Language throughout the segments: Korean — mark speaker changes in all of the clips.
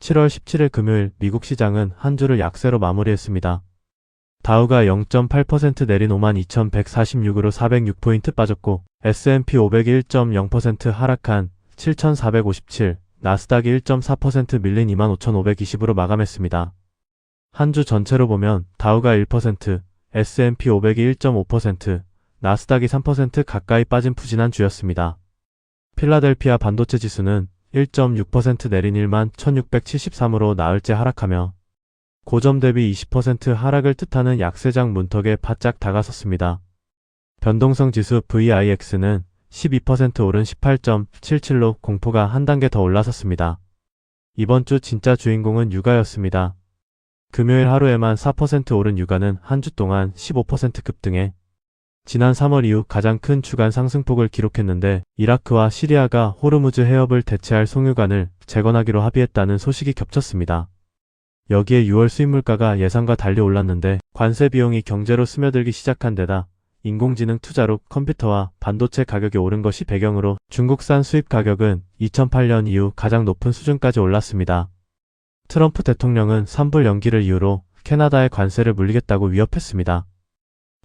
Speaker 1: 7월 17일 금요일 미국 시장은 한 주를 약세로 마무리했습니다. 다우가 0.8% 내린 52,146으로 406포인트 빠졌고 S&P 500이 1.0% 하락한 7,457, 나스닥이 1.4% 밀린 25,520으로 마감했습니다. 한 주 전체로 보면 다우가 1%, S&P 500이 1.5%, 나스닥이 3% 가까이 빠진 푸진한 주였습니다. 필라델피아 반도체 지수는 1.6% 내린 11,673으로 나흘째 하락하며 고점 대비 20% 하락을 뜻하는 약세장 문턱에 바짝 다가섰습니다. 변동성 지수 VIX는 12% 오른 18.77로 공포가 한 단계 더 올라섰습니다. 이번 주 진짜 주인공은 유가였습니다. 금요일 하루에만 4% 오른 유가는 한 주 동안 15% 급등해 지난 3월 이후 가장 큰 주간 상승폭을 기록했는데 이라크와 시리아가 호르무즈 해협을 대체할 송유관을 재건하기로 합의했다는 소식이 겹쳤습니다. 여기에 6월 수입 물가가 예상과 달리 올랐는데 관세 비용이 경제로 스며들기 시작한 데다 인공지능 투자로 컴퓨터와 반도체 가격이 오른 것이 배경으로 중국산 수입 가격은 2008년 이후 가장 높은 수준까지 올랐습니다. 트럼프 대통령은 3불 연기를 이유로 캐나다의 관세를 물리겠다고 위협했습니다.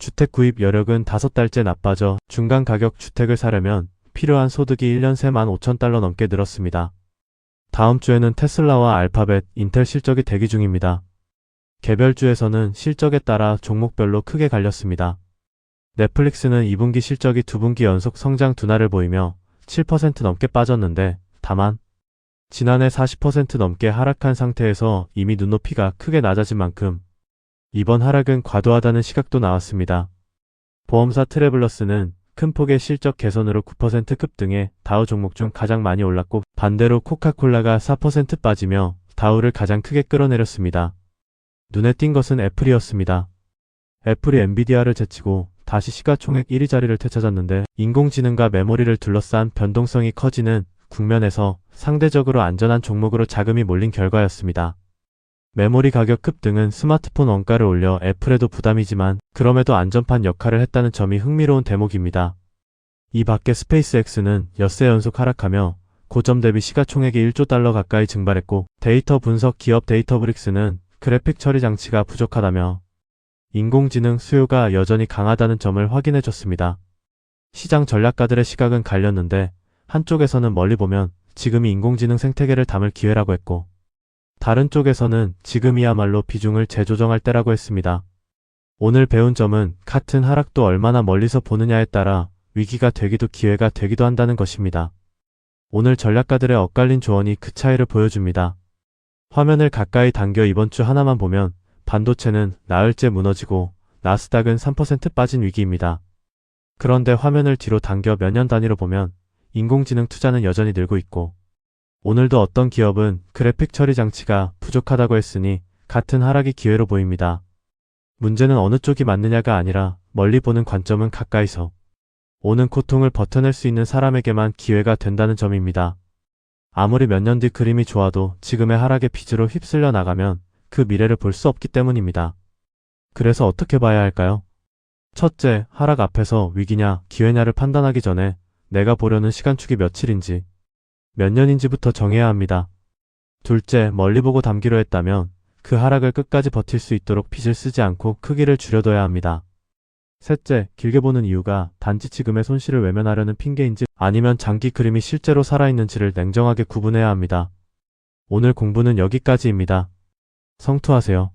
Speaker 1: 주택 구입 여력은 5달째 나빠져 중간 가격 주택을 사려면 필요한 소득이 1년 새 15,000달러 넘게 늘었습니다. 다음 주에는 테슬라와 알파벳, 인텔 실적이 대기 중입니다. 개별주에서는 실적에 따라 종목별로 크게 갈렸습니다. 넷플릭스는 2분기 실적이 2분기 연속 성장 둔화를 보이며 7% 넘게 빠졌는데 다만 지난해 40% 넘게 하락한 상태에서 이미 눈높이가 크게 낮아진 만큼 이번 하락은 과도하다는 시각도 나왔습니다. 보험사 트래블러스는 큰 폭의 실적 개선으로 9% 급등해 다우 종목 중 가장 많이 올랐고 반대로 코카콜라가 4% 빠지며 다우를 가장 크게 끌어내렸습니다. 눈에 띈 것은 애플이었습니다. 애플이 엔비디아를 제치고 다시 시가총액 1위 자리를 되찾았는데 인공지능과 메모리를 둘러싼 변동성이 커지는 국면에서 상대적으로 안전한 종목으로 자금이 몰린 결과였습니다. 메모리 가격 급등은 스마트폰 원가를 올려 애플에도 부담이지만 그럼에도 안전판 역할을 했다는 점이 흥미로운 대목입니다. 이 밖에 스페이스X는 엿새 연속 하락하며 고점 대비 시가총액이 1조 달러 가까이 증발했고 데이터 분석 기업 데이터브릭스는 그래픽 처리 장치가 부족하다며 인공지능 수요가 여전히 강하다는 점을 확인해줬습니다. 시장 전략가들의 시각은 갈렸는데 한쪽에서는 멀리 보면 지금이 인공지능 생태계를 담을 기회라고 했고 다른 쪽에서는 지금이야말로 비중을 재조정할 때라고 했습니다. 오늘 배운 점은 같은 하락도 얼마나 멀리서 보느냐에 따라 위기가 되기도 기회가 되기도 한다는 것입니다. 오늘 전략가들의 엇갈린 조언이 그 차이를 보여줍니다. 화면을 가까이 당겨 이번 주 하나만 보면 반도체는 나흘째 무너지고 나스닥은 3% 빠진 위기입니다. 그런데 화면을 뒤로 당겨 몇 년 단위로 보면 인공지능 투자는 여전히 늘고 있고 오늘도 어떤 기업은 그래픽 처리 장치가 부족하다고 했으니 같은 하락이 기회로 보입니다. 문제는 어느 쪽이 맞느냐가 아니라 멀리 보는 관점은 가까이서 오는 고통을 버텨낼 수 있는 사람에게만 기회가 된다는 점입니다. 아무리 몇 년 뒤 그림이 좋아도 지금의 하락의 빚으로 휩쓸려 나가면 그 미래를 볼 수 없기 때문입니다. 그래서 어떻게 봐야 할까요? 첫째, 하락 앞에서 위기냐 기회냐를 판단하기 전에 내가 보려는 시간축이 며칠인지 몇 년인지부터 정해야 합니다. 둘째, 멀리 보고 담기로 했다면 그 하락을 끝까지 버틸 수 있도록 빚을 쓰지 않고 크기를 줄여둬야 합니다. 셋째, 길게 보는 이유가 단지 지금의 손실을 외면하려는 핑계인지 아니면 장기 그림이 실제로 살아있는지를 냉정하게 구분해야 합니다. 오늘 공부는 여기까지입니다. 성투하세요.